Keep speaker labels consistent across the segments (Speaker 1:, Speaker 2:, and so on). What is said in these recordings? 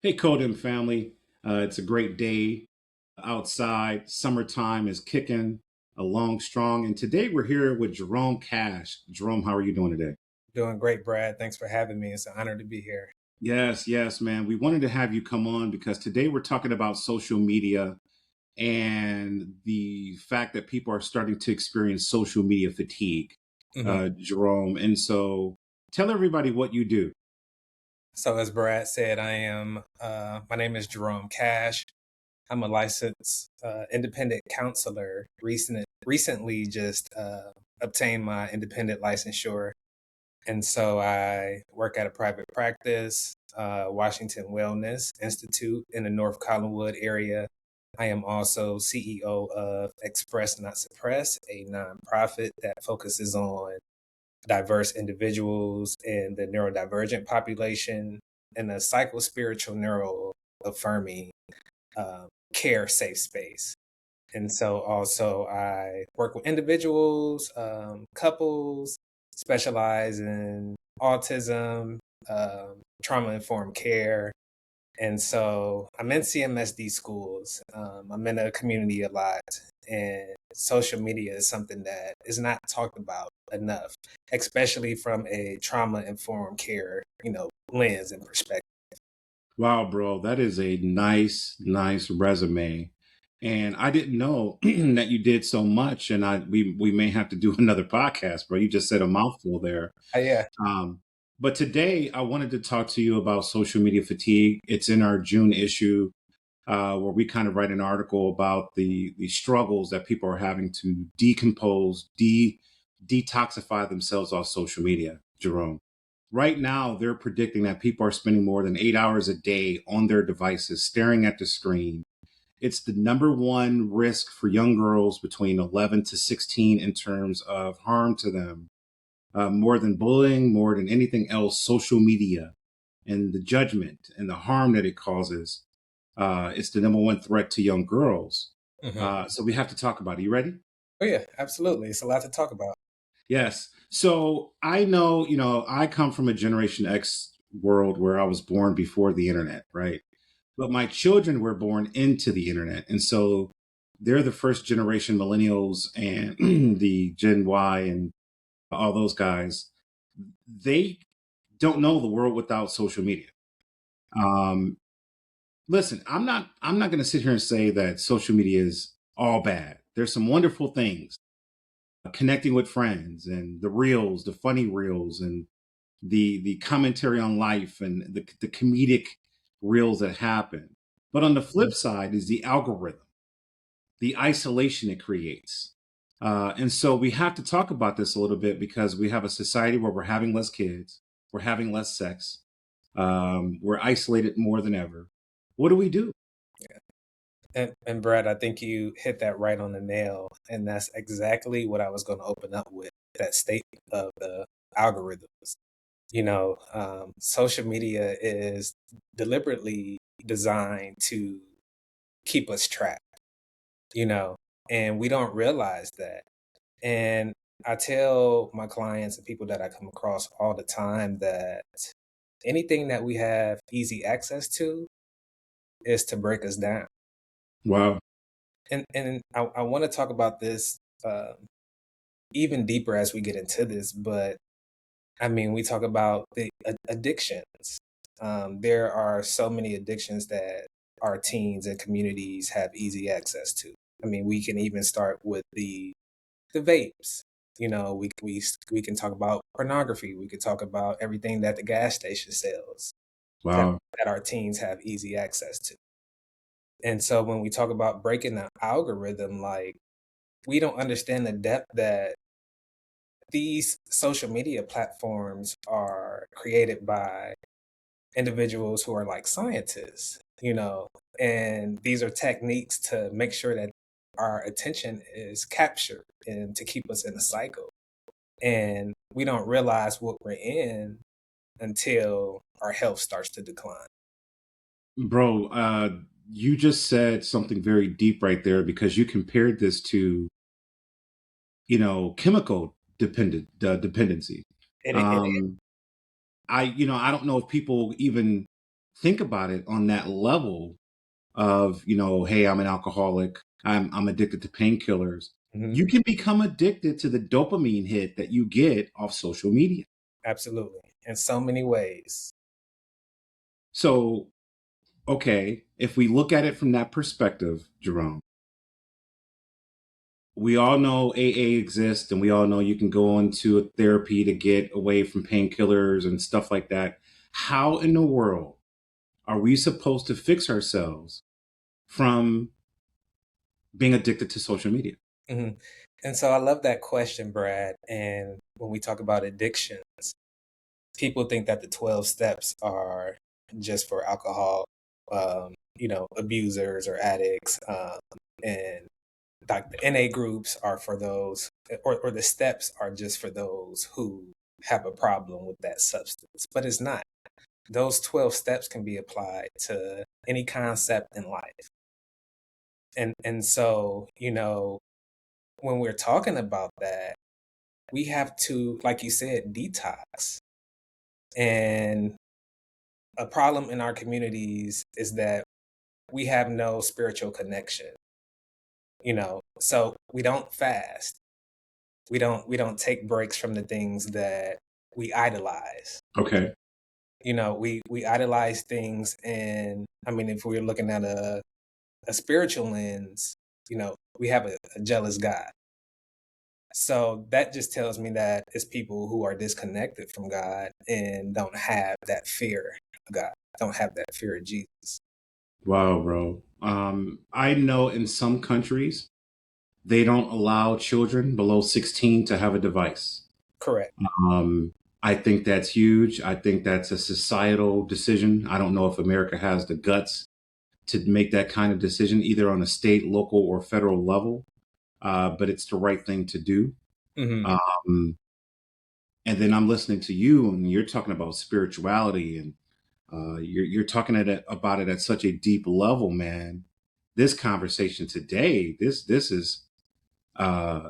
Speaker 1: Hey, Codem family. It's a great day outside. Summertime is kicking along strong. And today we're here with Jerome Cash. Jerome, how are you doing today?
Speaker 2: Doing great, Brad. Thanks for having me. It's an honor to be here.
Speaker 1: Yes, yes, man. We wanted to have you come on because today we're talking about social media and the fact that people are starting to experience social media fatigue,
Speaker 2: hmm
Speaker 1: Jerome. And so tell everybody what you do.
Speaker 2: So, as Brad said, my name is Jerome Cash. I'm a licensed independent counselor. Recently, just obtained my independent licensure, and so I work at a private practice, Washington Wellness Institute in the North Collinwood area. I am also CEO of Express Not Suppress, a nonprofit that focuses on diverse individuals in the neurodivergent population in a psycho-spiritual neuro affirming care safe space. And so also I work with individuals, couples, specialize in autism, trauma informed care, and so I'm in CMSD schools. I'm in a community a lot, and social media is something that is not talked about enough, especially from a trauma informed care, lens and perspective.
Speaker 1: Wow, bro, that is a nice resume. And I didn't know that you did so much. And we may have to do another podcast, bro. You just said a mouthful there.
Speaker 2: Yeah,
Speaker 1: Um, but today I wanted to talk to you about social media fatigue. It's in our June issue, where we kind of write an article about the struggles that people are having to decompose, detoxify themselves off social media, Jerome. Right now, they're predicting that people are spending more than 8 hours a day on their devices, staring at the screen. It's the number one risk for young girls between 11 to 16 in terms of harm to them. More than bullying, more than anything else, social media and the judgment and the harm that it causes. It's the number one threat to young girls.
Speaker 2: hmm
Speaker 1: So we have to talk about it. You ready?
Speaker 2: oh yeah, absolutely. It's a lot to talk about.
Speaker 1: Yes. So I know, I come from a Generation X world where I was born before the internet, right? But my children were born into the internet. And so they're the first generation millennials and the Gen Y and all those guys. They don't know the world without social media. Um, Listen, I'm not going to sit here and say that social media is all bad. There's some wonderful things, connecting with friends and the reels, the funny reels, and the commentary on life and the comedic reels that happen. But on the
Speaker 2: Mhm.
Speaker 1: flip side is the algorithm, the isolation it creates. And so we have to talk about this a little bit because we have a society where we're having less kids, we're having less sex, we're isolated more than ever. What do we do?
Speaker 2: And Brad, I think you hit that right on the nail, and that's exactly what I was going to open up with, that statement of the algorithms. Social media is deliberately designed to keep us trapped, you know, and we don't realize that. And I tell my clients and people that I come across all the time that anything that we have easy access to is to break us down.
Speaker 1: Wow.
Speaker 2: And I want to talk about this even deeper as we get into this, but I mean, we talk about the addictions. There are so many addictions that our teens and communities have easy access to. I mean, we can even start with the vapes. We can talk about pornography. We could talk about everything that the gas station sells that
Speaker 1: Wow.
Speaker 2: that our teens have easy access to. And so when we talk about breaking the algorithm, like we don't understand the depth that these social media platforms are created by individuals who are like scientists, and these are techniques to make sure that our attention is captured and to keep us in a cycle. And we don't realize what we're in until our health starts to decline.
Speaker 1: Bro, you just said something very deep right there because you compared this to, chemical dependency.
Speaker 2: It is.
Speaker 1: Um, I don't know if people even think about it on that level of, hey, I'm an alcoholic, I'm addicted to painkillers.
Speaker 2: Hmm.
Speaker 1: You can become addicted to the dopamine hit that you get off social media.
Speaker 2: Absolutely. In so many ways.
Speaker 1: So, okay, if we look at it from that perspective, Jerome, we all know AA exists and we all know you can go into a therapy to get away from painkillers and stuff like that. How in the world are we supposed to fix ourselves from being addicted to social media?
Speaker 2: Hmm. And so I love that question, Brad. And when we talk about addictions, people think that the 12 steps are just for alcohol, abusers or addicts. And like the NA groups are for those, or the steps are just for those who have a problem with that substance. But it's not. Those 12 steps can be applied to any concept in life. And so, when we're talking about that, we have to, like you said, detox. And a problem in our communities is that we have no spiritual connection, so we don't fast. We don't take breaks from the things that we idolize.
Speaker 1: Okay.
Speaker 2: We idolize things, and I mean, if we're looking at a spiritual lens, we have a jealous God. So that just tells me that it's people who are disconnected from God and don't have that fear of God, don't have that fear of Jesus.
Speaker 1: Wow, bro. I know in some countries, they don't allow children below 16 to have a device.
Speaker 2: Correct.
Speaker 1: Um, I think that's huge. I think that's a societal decision. I don't know if America has the guts to make that kind of decision, either on a state, local, or federal level. But it's the right thing to do.
Speaker 2: Hmm.
Speaker 1: Um, and then I'm listening to you, and you're talking about spirituality, and you're talking about it at such a deep level, man. This conversation today, uh,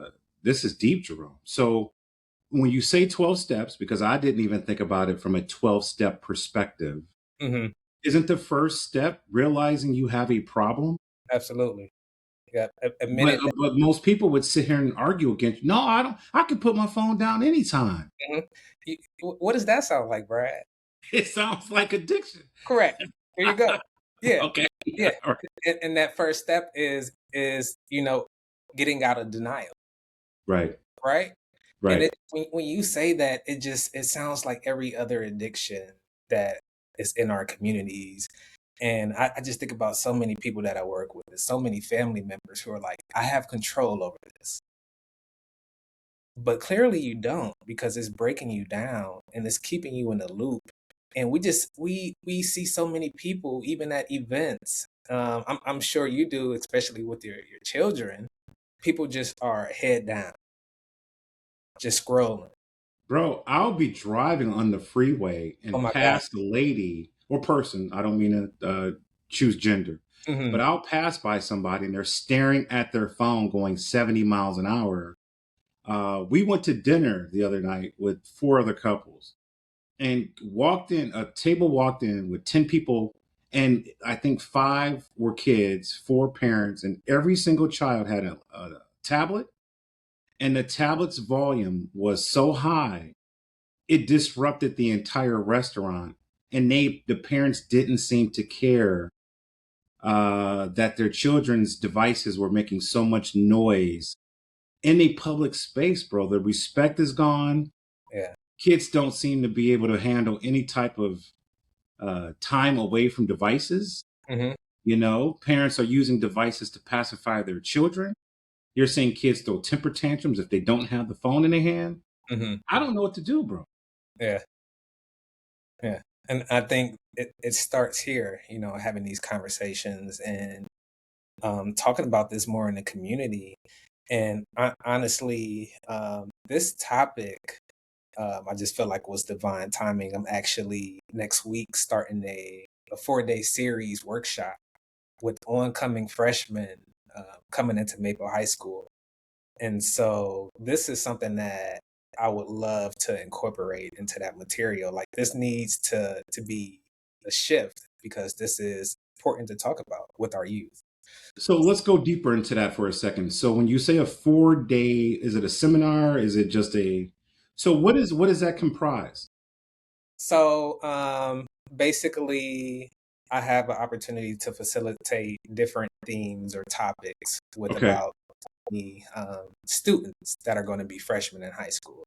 Speaker 1: this is deep, Jerome. So when you say 12 steps, because I didn't even think about it from a 12-step perspective,
Speaker 2: Hmm.
Speaker 1: isn't the first step realizing you have a problem?
Speaker 2: Absolutely. Yeah.
Speaker 1: But
Speaker 2: Admitted that.
Speaker 1: but most people would sit here and argue against, no, I don't. I can put my phone down anytime.
Speaker 2: Mhm. What does that sound like, Brad?
Speaker 1: It sounds like addiction.
Speaker 2: Correct. There you go. Yeah.
Speaker 1: Okay.
Speaker 2: Yeah.
Speaker 1: All right.
Speaker 2: And that first step is getting out of denial,
Speaker 1: Right.
Speaker 2: right? And
Speaker 1: Right.
Speaker 2: when you say that, it sounds like every other addiction that is in our communities. And I just think about so many people that I work with, and so many family members who are like, I have control over this. But clearly you don't, because it's breaking you down and it's keeping you in a loop. And we see so many people, even at events. I'm sure you do, especially with your children. People just are head down, just scrolling.
Speaker 1: Bro, I'll be driving on the freeway
Speaker 2: Oh
Speaker 1: and
Speaker 2: my God.
Speaker 1: pass a lady or person. I don't mean to choose gender,
Speaker 2: Hmm.
Speaker 1: but I'll pass by somebody and they're staring at their phone going 70 miles an hour. We went to dinner the other night with four other couples and a table walked in with 10 people. And I think five were kids, four parents, and every single child had a tablet. And the tablet's volume was so high it disrupted the entire restaurant, and the parents didn't seem to care that their children's devices were making so much noise in a public space, bro. The respect is gone.
Speaker 2: Yeah.
Speaker 1: Kids don't seem to be able to handle any type of time away from devices.
Speaker 2: Hmm.
Speaker 1: Parents are using devices to pacify their children. You're seeing kids throw temper tantrums if they don't have the phone in their hand.
Speaker 2: Hmm.
Speaker 1: I don't know what to do, bro.
Speaker 2: Yeah. Yeah. And I think it starts here, having these conversations and talking about this more in the community. And honestly, this topic, I just feel like was divine timing. I'm actually next week starting a 4-day series workshop with oncoming freshmen coming into Maple High School. And so this is something that I would love to incorporate into that material. Like this needs to be a shift because this is important to talk about with our youth.
Speaker 1: So let's go deeper into that for a second. So when you say a 4 day, is it a seminar? Is it just a, so what does that comprise?
Speaker 2: So basically, I have an opportunity to facilitate different themes or topics with
Speaker 1: Okay.
Speaker 2: about the students that are going to be freshmen in high school.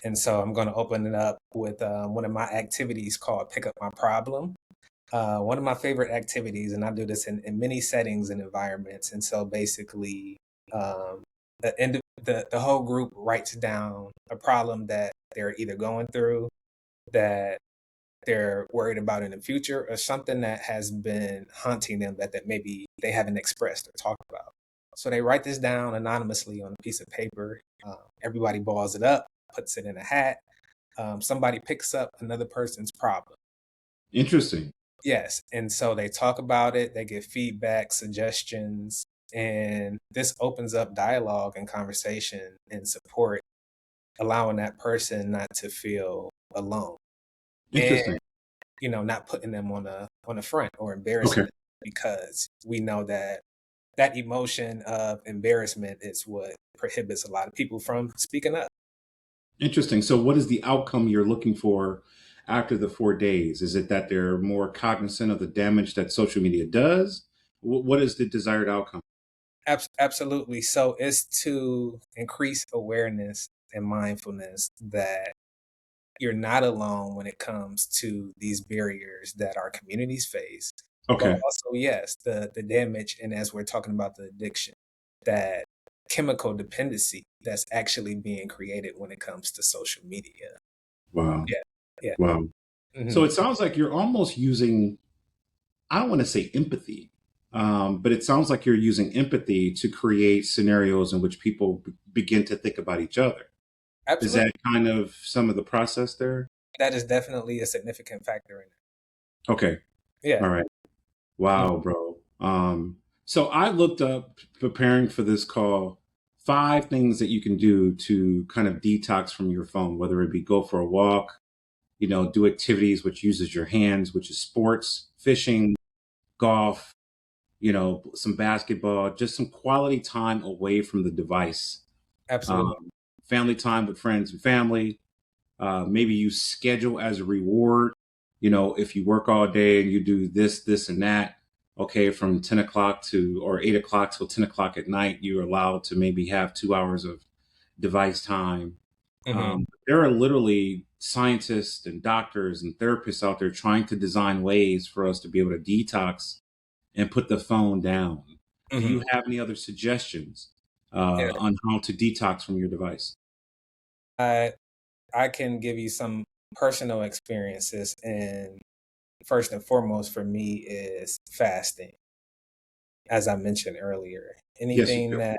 Speaker 2: And so I'm going to open it up with one of my activities called Pick Up My Problem. One of my favorite activities, and I do this in many settings and environments. And so basically, the whole group writes down a problem that they're either going through, that they're worried about in the future, or something that has been haunting them that maybe they haven't expressed or talked about. So they write this down anonymously on a piece of paper. Everybody balls it up, puts it in a hat. Somebody picks up another person's problem.
Speaker 1: Interesting.
Speaker 2: Yes. And so they talk about it, they give feedback, suggestions, and this opens up dialogue and conversation and support, allowing that person not to feel alone. And
Speaker 1: Interesting.
Speaker 2: not putting them on the front or embarrassing
Speaker 1: Okay.
Speaker 2: them, because we know that that emotion of embarrassment is what prohibits a lot of people from speaking up.
Speaker 1: Interesting. So what is the outcome you're looking for after the 4 days? Is it that they're more cognizant of the damage that social media does? What is the desired outcome?
Speaker 2: Absolutely. So it's to increase awareness and mindfulness that you're not alone when it comes to these barriers that our communities face. But
Speaker 1: Okay.
Speaker 2: also, yes, the damage, and as we're talking about the addiction, that chemical dependency that's actually being created when it comes to social media.
Speaker 1: Wow.
Speaker 2: Yeah, yeah.
Speaker 1: Wow. So
Speaker 2: Hmm.
Speaker 1: it sounds like you're almost using, I don't want to say empathy, but it sounds like you're using empathy to create scenarios in which people begin to think about each other. Is that
Speaker 2: Absolutely.
Speaker 1: kind of some of the process there?
Speaker 2: That is definitely a significant factor in it.
Speaker 1: Okay.
Speaker 2: Yeah.
Speaker 1: All right.
Speaker 2: Mhm.
Speaker 1: Wow, bro. So I looked up, preparing for this call, 5 things that you can do to kind of detox from your phone, whether it be go for a walk, do activities which uses your hands, which is sports, fishing, golf, some basketball, just some quality time away from the device.
Speaker 2: Absolutely.
Speaker 1: Um, family time with friends and family. Maybe you schedule as a reward. If you work all day and you do this, this, and that, okay, from 10 o'clock to or 8 o'clock till 10 o'clock at night, you're allowed to maybe have 2 hours of device time.
Speaker 2: Hmm.
Speaker 1: There are literally scientists and doctors and therapists out there trying to design ways for us to be able to detox and put the phone down. Do
Speaker 2: Hmm.
Speaker 1: you have any other suggestions
Speaker 2: Yeah.
Speaker 1: on how to detox from your device?
Speaker 2: I I can give you some personal experiences, and first and foremost for me is fasting. As I mentioned earlier,
Speaker 1: Yes, you
Speaker 2: anything
Speaker 1: do.
Speaker 2: that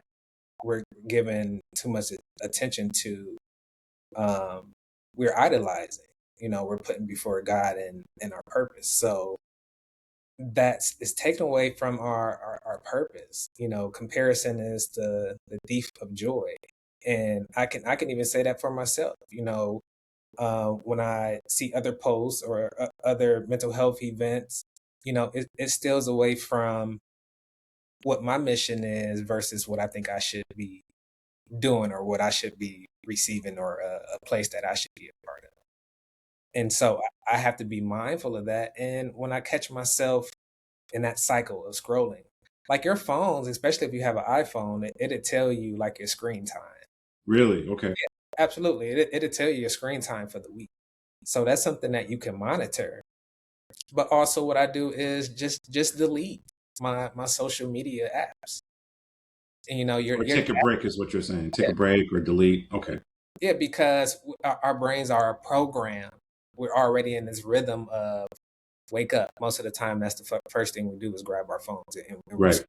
Speaker 2: we're giving too much attention to, um, we're idolizing. We're putting before God and our purpose. So that's is taken away from our purpose. Comparison is the thief of joy. And I can even say that for myself. When I see other posts or other mental health events, it steals away from what my mission is versus what I think I should be doing or what I should be receiving, or a place that I should be a part of. And so I have to be mindful of that. And when I catch myself in that cycle of scrolling, like your phones, especially if you have an iPhone, it'll tell you like your screen time.
Speaker 1: Really? Okay.
Speaker 2: Yeah, absolutely. It'll tell you your screen time for the week. So that's something that you can monitor. But also what I do is just delete my social media apps. And
Speaker 1: Or
Speaker 2: you're
Speaker 1: take a break is what you're saying. Take a break or delete. Okay.
Speaker 2: yeah, because our brains are programmed. We're already in this rhythm of wake up. Most of the time, that's the first thing we do is grab our phones, and we're
Speaker 1: Right.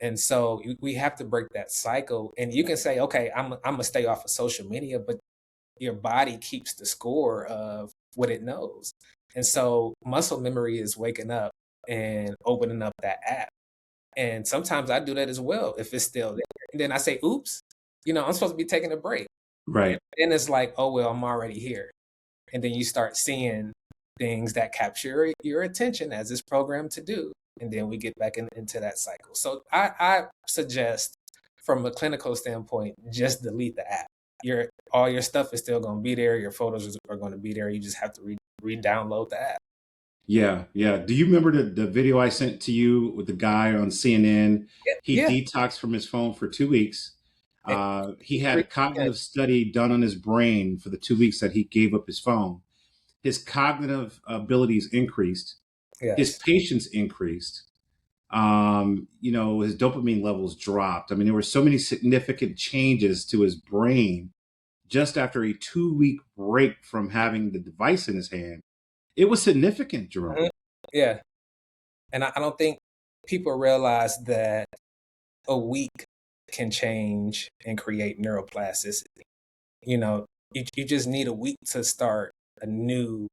Speaker 2: and so we have to break that cycle. And you can say, okay, I'm gonna stay off of social media, but your body keeps the score of what it knows. And so muscle memory is waking up and opening up that app. And sometimes I do that as well if it's still there. And then I say, oops, I'm supposed to be taking a break. And
Speaker 1: Right.
Speaker 2: then it's like, oh well, I'm already here. And then you start seeing things that capture your attention as it's programmed to do. And then we get back into that cycle. So I suggest from a clinical standpoint, just delete the app. All your stuff is still going to be there. Your photos are going to be there. You just have to re-download the app.
Speaker 1: Yeah, yeah. Do you remember the video I sent to you with the guy on CNN? He
Speaker 2: Yeah.
Speaker 1: detoxed from his phone for 2 weeks. He had a
Speaker 2: Yeah.
Speaker 1: cognitive study done on his brain for the 2 weeks that he gave up his phone. His cognitive abilities increased. His
Speaker 2: Yes.
Speaker 1: patience increased. His dopamine levels dropped. I mean, there were so many significant changes to his brain just after a 2 week break from having the device in his hand. It was significant, Jerome.
Speaker 2: Yeah. And I don't think people realize that a week can change and create neuroplasticity. You just need a week to start a new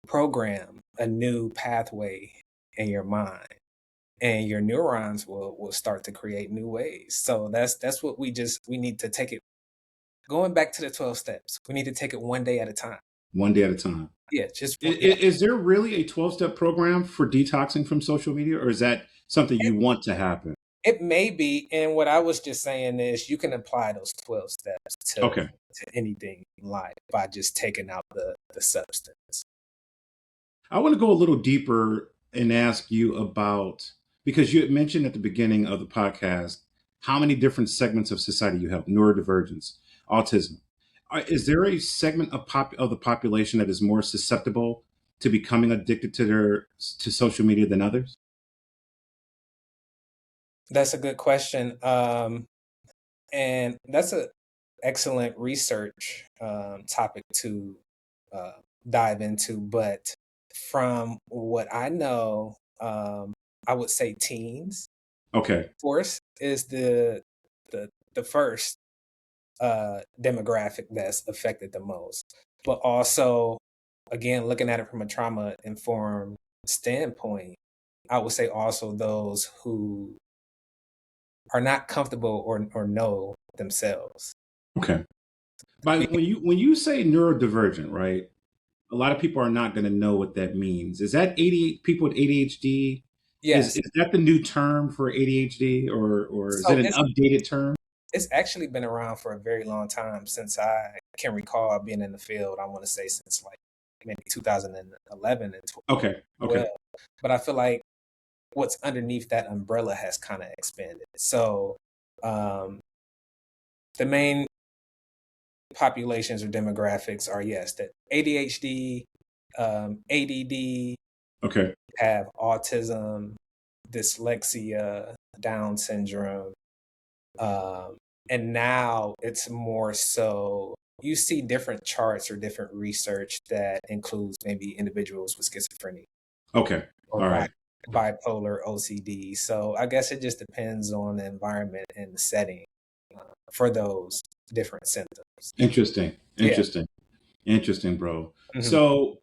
Speaker 2: program, a new pathway in your mind. And your neurons will start to create new ways. So that's what we need to take it. Going back to the 12 steps, we need to take it one day at a time.
Speaker 1: One day at a time.
Speaker 2: Yeah, just
Speaker 1: Is there really a 12-step program for detoxing from social media, or is that something you want to happen?
Speaker 2: It may be, and what I was just saying is you can apply those 12 steps to anything in life by just taking out the substance.
Speaker 1: I want to go a little deeper and ask you about, because you had mentioned at the beginning of the podcast how many different segments of society you have: neurodivergence, autism. Is there a segment of the population that is more susceptible to becoming addicted to social media than others?
Speaker 2: That's a good question. And that's an excellent research topic to dive into. But from what I know, I would say teens.
Speaker 1: Okay.
Speaker 2: Of course, is the first demographic that's affected the most. But also, again, looking at it from a trauma-informed standpoint, I would say also those who are not comfortable or know themselves.
Speaker 1: Okay. But when you say neurodivergent, right? A lot of people are not going to know what that means. Is that people with ADHD?
Speaker 2: Yes.
Speaker 1: Is that the new term for ADHD, or is it an updated term?
Speaker 2: It's actually been around for a very long time, since I can recall being in the field. I want to say since like maybe 2011 and 12.
Speaker 1: Okay. Okay.
Speaker 2: But I feel like what's underneath that umbrella has kind of expanded. So the main populations or demographics are, yes, that ADHD, ADD,
Speaker 1: okay,
Speaker 2: have autism, dyslexia, Down syndrome. And now it's more so you see different charts or different research that includes maybe individuals with schizophrenia.
Speaker 1: Okay. All right.
Speaker 2: Bipolar, OCD. So I guess it just depends on the environment and the setting for those different symptoms.
Speaker 1: Interesting, bro. Mm-hmm. So,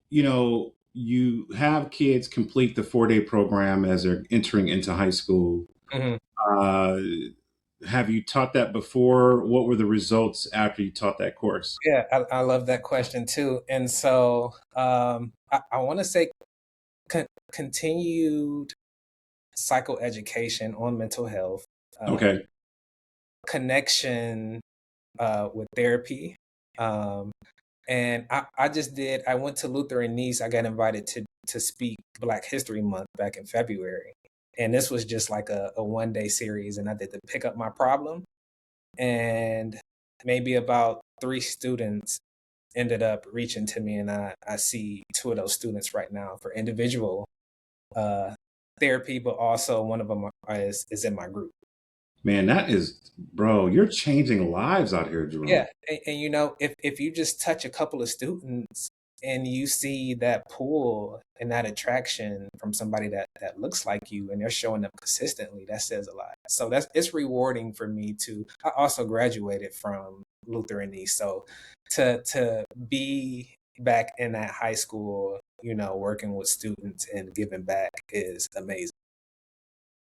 Speaker 1: you have kids complete the 4-day program as they're entering into high school. Mm-hmm. Have you taught that before? What were the results after you taught that course?
Speaker 2: Yeah, I love that question too. And so I want to say continued psychoeducation on mental health.
Speaker 1: Okay.
Speaker 2: Connection with therapy. And I went to Luther and Nice. I got invited to speak Black History Month back in February. And this was just like a 1-day series. And I did the Pick Up My Problem. And maybe about 3 students ended up reaching to me. And I see 2 of those students right now for individual therapy, but also one of them is in my group.
Speaker 1: Man, that is, bro, you're changing lives out here, Jerome.
Speaker 2: Yeah. And if you just touch a couple of students and you see that pull and that attraction from somebody that looks like you and they're showing up consistently, that says a lot. So it's rewarding for me I also graduated from Luther and Nice. So to be back in that high school, working with students and giving back is amazing.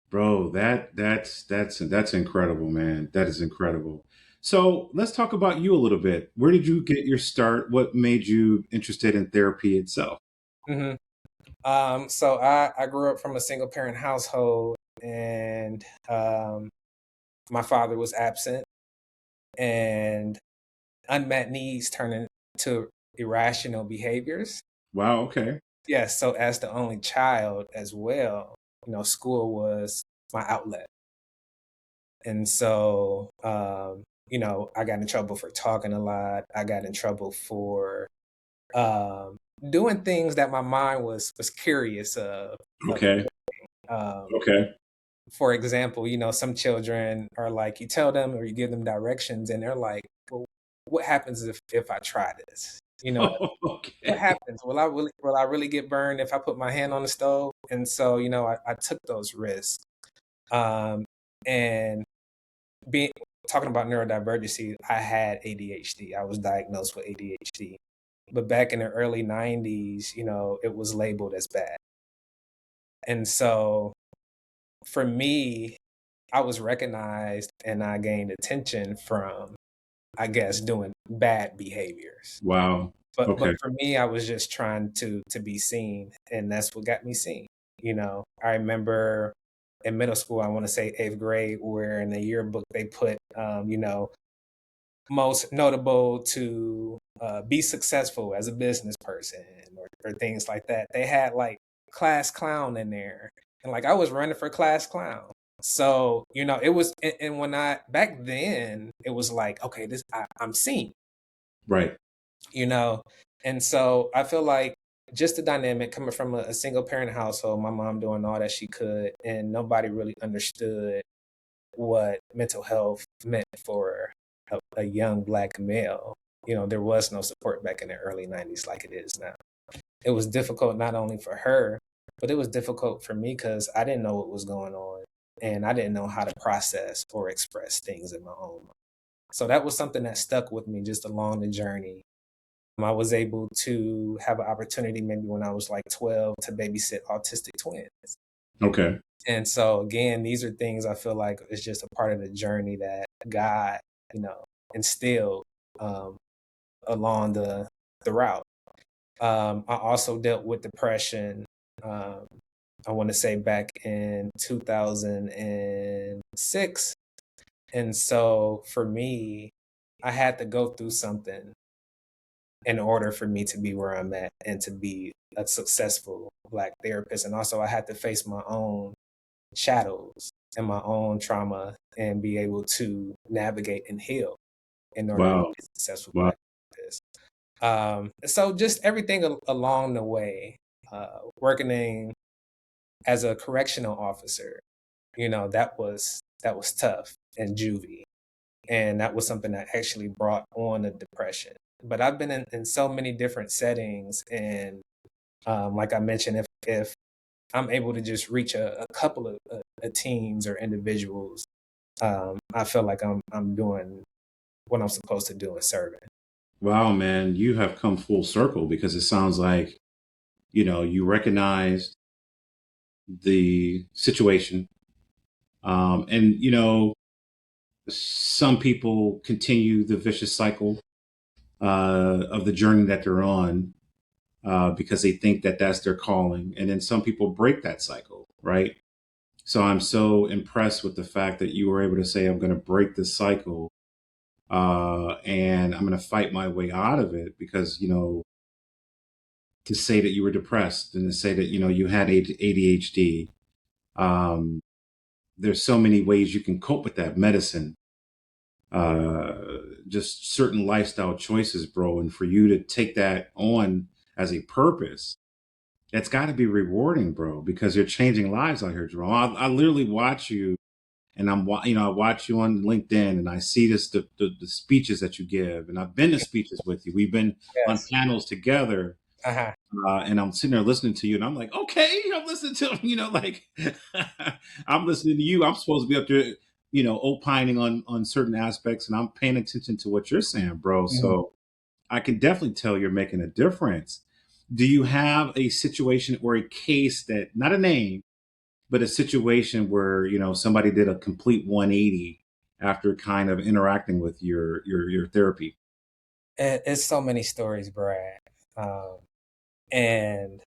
Speaker 1: Bro, that's incredible, man. That is incredible. So let's talk about you a little bit. Where did you get your start? What made you interested in therapy itself?
Speaker 2: hmm So I grew up from a single parent household, and my father was absent, and unmet needs turn into irrational behaviors.
Speaker 1: Wow. Okay.
Speaker 2: Yes, so as the only child as well, school was my outlet. And so, I got in trouble for talking a lot. I got in trouble for um, doing things that my mind was curious of
Speaker 1: Okay.
Speaker 2: um,
Speaker 1: Okay.
Speaker 2: for example, some children are like, you tell them or you give them directions, and they're like, well, what happens if I try this? What
Speaker 1: Okay.
Speaker 2: happens? Will I really get burned if I put my hand on the stove? And so, I took those risks. Um, and being talking about neurodivergency, I had ADHD. I was diagnosed with ADHD. But back in the early 90s, it was labeled as bad. And so for me, I was recognized and I gained attention from, I guess, doing bad behaviors.
Speaker 1: Wow.
Speaker 2: But
Speaker 1: Okay.
Speaker 2: for me, I was just trying to be seen, and that's what got me seen. I remember in middle school, I want to say eighth grade, where in the yearbook they put, most notable to be successful as a business person, or things like that. They had like class clown in there, and like I was running for class clown. So it was, and when I back then it was like, okay, I'm seen,
Speaker 1: Right.
Speaker 2: you know, and so I feel like just the dynamic coming from a single parent household, my mom doing all that she could, and nobody really understood what mental health meant for a young black male. There was no support back in the early 90s like it is now. It was difficult not only for her, but it was difficult for me because I didn't know what was going on, and I didn't know how to process or express things in my own mind. So that was something that stuck with me just along the journey. I was able to have an opportunity maybe when I was like 12 to babysit autistic twins.
Speaker 1: Okay.
Speaker 2: And so again, these are things I feel like is just a part of the journey that God, you know, instilled um, along the route. I also dealt with depression. Um, I want to say back in 2006, and so for me, I had to go through something in order for me to be where I'm at and to be a successful Black therapist. And also, I had to face my own shadows and my own trauma and be able to navigate and heal in order to
Speaker 1: Wow.
Speaker 2: be a successful
Speaker 1: Wow.
Speaker 2: Black therapist. So just everything along the way, working as a correctional officer, that was tough in juvie, and that was something that actually brought on a depression. But I've been in so many different settings, and like I mentioned, if I'm able to just reach a couple of teens or individuals, I feel like I'm doing what I'm supposed to do in serving.
Speaker 1: Wow, man, you have come full circle because it sounds like, you recognized the situation. And, some people continue the vicious cycle of the journey that they're on because they think that that's their calling. And then some people break that cycle, right? So I'm so impressed with the fact that you were able to say, I'm going to break this cycle and I'm going to fight my way out of it because, to say that you were depressed and to say that, you had ADHD, um, there's so many ways you can cope with that medicine, uh, just certain lifestyle choices, bro. And for you to take that on as a purpose, it's got to be rewarding, bro, because you're changing lives out here, Jerome. I literally watch you and I watch you on LinkedIn and I see the speeches that you give. And I've been to speeches with you. We've been on
Speaker 2: Yes.
Speaker 1: panels together.
Speaker 2: Uh-huh.
Speaker 1: And I'm sitting there listening to you, and I'm like, okay, I'm listening to him, like I'm listening to you. I'm supposed to be up there, opining on certain aspects, and I'm paying attention to what you're saying, bro.
Speaker 2: Mhm.
Speaker 1: So I can definitely tell you're making a difference. Do you have a situation or a case that, not a name, but a situation where somebody did a complete 180 after kind of interacting with your therapy?
Speaker 2: It's so many stories, Brad. Um, and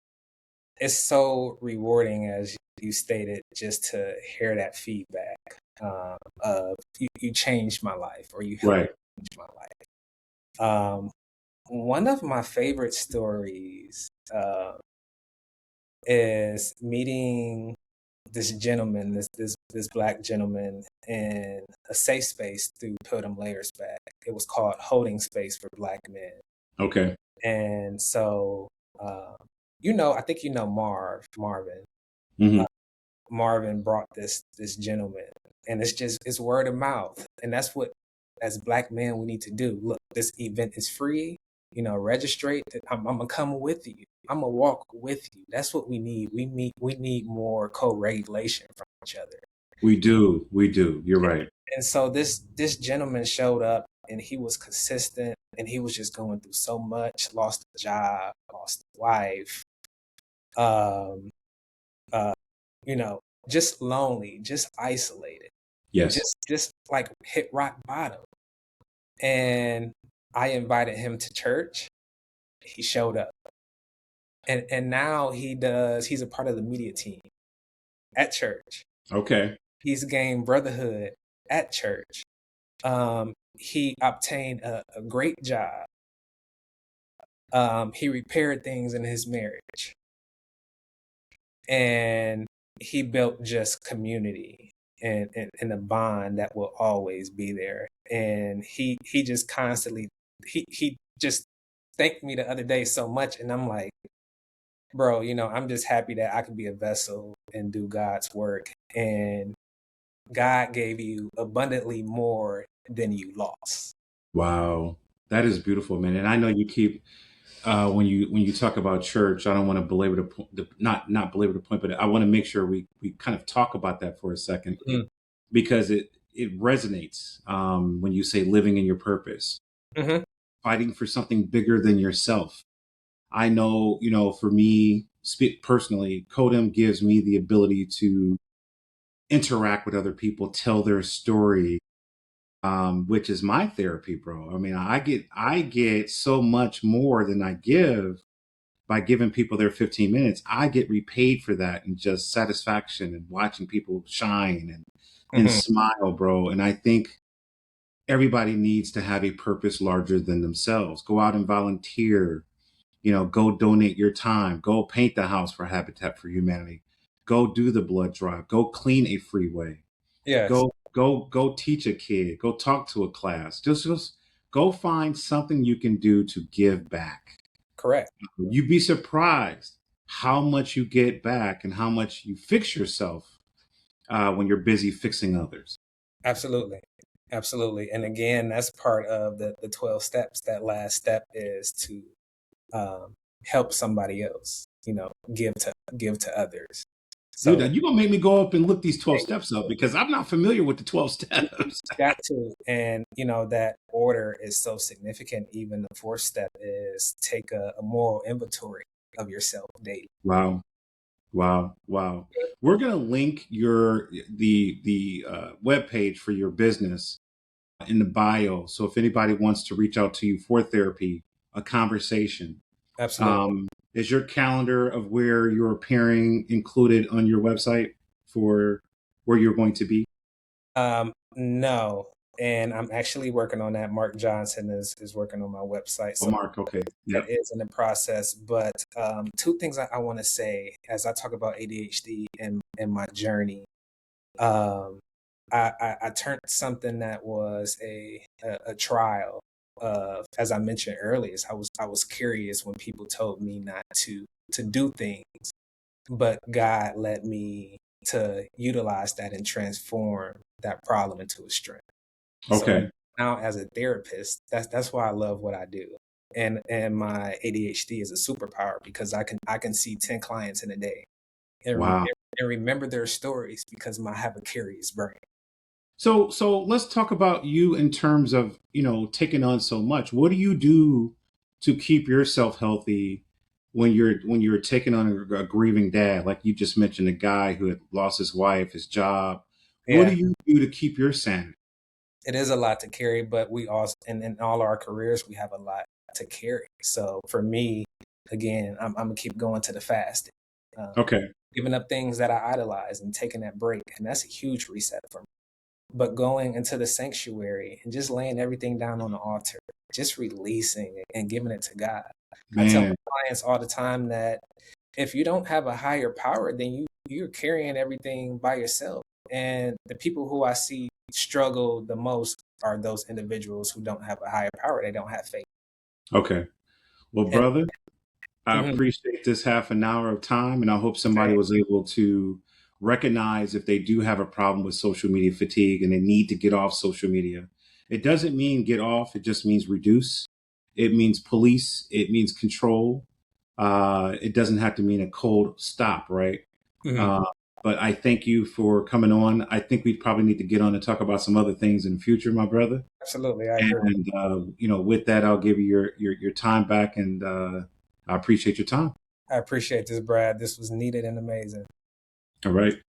Speaker 2: it's so rewarding, as you stated, just to hear that feedback of you changed my life, or you helped
Speaker 1: Right.
Speaker 2: me change my life. One of my favorite stories is meeting this gentleman, this black gentleman, in a safe space through Put 'em Layers Back. It was called Holding Space for Black Men.
Speaker 1: Okay.
Speaker 2: And so, uh, I think Marvin.
Speaker 1: Hmm.
Speaker 2: Uh, Marvin brought this gentleman, and it's word of mouth, and that's what, as black men, we need to do. Look, this event is free. Register. I'm gonna come with you. I'm gonna walk with you. That's what we need. We need more co-regulation from each other.
Speaker 1: We do. We do. You're right.
Speaker 2: And so this gentleman showed up, and he was consistent, and he was just going through so much. Lost a job, lost a wife, um, uh, you know, just lonely, just isolated,
Speaker 1: Yes.
Speaker 2: just like hit rock bottom. And I invited him to church. He showed up, and now he's a part of the media team at church.
Speaker 1: Okay.
Speaker 2: He's gained brotherhood at church. He obtained a great job. He repaired things in his marriage, and he built just community and a bond that will always be there. And he just constantly he just thanked me the other day so much, and I'm like, bro, I'm just happy that I could be a vessel and do God's work. And God gave you abundantly more than you lost.
Speaker 1: Wow. That is beautiful, man. And I know you keep when you talk about church, I don't want to belabor not belabor the point, but I want to make sure we kind of talk about that for a second
Speaker 2: Mm.
Speaker 1: because it resonates when you say living in your purpose,
Speaker 2: Hmm.
Speaker 1: fighting for something bigger than yourself. I know, for me, speak personally, Codem gives me the ability to interact with other people, tell their story, which is my therapy, bro. I mean, I get so much more than I give by giving people their 15 minutes. I get repaid for that and just satisfaction and watching people shine and
Speaker 2: Hmm.
Speaker 1: smile, bro. And I think everybody needs to have a purpose larger than themselves. Go out and volunteer, go donate your time, go paint the house for Habitat for Humanity, go do the blood drive, go clean a freeway,
Speaker 2: Yes,
Speaker 1: go teach a kid, go talk to a class. Just go find something you can do to give back.
Speaker 2: correct.
Speaker 1: You'd be surprised how much you get back and how much you fix yourself when you're busy fixing others.
Speaker 2: Absolutely. Absolutely. And again, that's part of the 12 steps. That last step is to um, help somebody else, give to others.
Speaker 1: Dude,
Speaker 2: So
Speaker 1: you're going to make me go up and look these 12 steps up because I'm not familiar with the 12 steps.
Speaker 2: got to, and that order is so significant. Even the fourth step is take a moral inventory of yourself daily.
Speaker 1: Wow. Wow. Wow. We're going to link the web page for your business in the bio. So if anybody wants to reach out to you for therapy, a conversation,
Speaker 2: Absolutely.
Speaker 1: is your calendar of where you're appearing included on your website for where you're going to be?
Speaker 2: No, and I'm actually working on that. Mark Johnson is working on my website,
Speaker 1: Oh,
Speaker 2: so
Speaker 1: Mark. Okay.
Speaker 2: that
Speaker 1: Yep.
Speaker 2: is in the process. But two things I want to say as I talk about ADHD and my journey. Um, I turned something that was a trial of, as I mentioned earlier, is I was curious when people told me not to do things, but God led me to utilize that and transform that problem into a strength. So
Speaker 1: Okay.
Speaker 2: now as a therapist, that's why I love what I do. And my ADHD is a superpower because I can see 10 clients in a day and,
Speaker 1: Wow.
Speaker 2: and remember their stories because I have a curious brain.
Speaker 1: So let's talk about you in terms of, taking on so much. What do you do to keep yourself healthy when you're taking on a grieving dad, like you just mentioned, a guy who had lost his wife, his job. What do
Speaker 2: Yeah,
Speaker 1: you do to keep your sanity?
Speaker 2: it is a lot to carry, but we also, in all our careers, we have a lot to carry. So for me, again, I'm gonna keep going to the fasting.
Speaker 1: Okay.
Speaker 2: giving up things that I idolize and taking that break. And that's a huge reset for me. But going into the sanctuary and just laying everything down on the altar, just releasing it and giving it to God. I tell my
Speaker 1: Man.
Speaker 2: clients all the time that if you don't have a higher power, then you're carrying everything by yourself. And the people who I see struggle the most are those individuals who don't have a higher power. They don't have faith.
Speaker 1: Okay. Well,
Speaker 2: And
Speaker 1: brother, I
Speaker 2: mhm,
Speaker 1: appreciate this half an hour of time, and I hope somebody was able to recognize if they do have a problem with social media fatigue and they need to get off social media. It doesn't mean get off, it just means reduce. It means police, it means control. It doesn't have to mean a cold stop, right?
Speaker 2: mhm,
Speaker 1: Uh, but I thank you for coming on. I think we probably need to get on and talk about some other things in the future, my brother.
Speaker 2: absolutely, I agree.
Speaker 1: And with that, I'll give you your time back, and I appreciate your time.
Speaker 2: I appreciate this, Brad. This was needed and amazing.
Speaker 1: All right.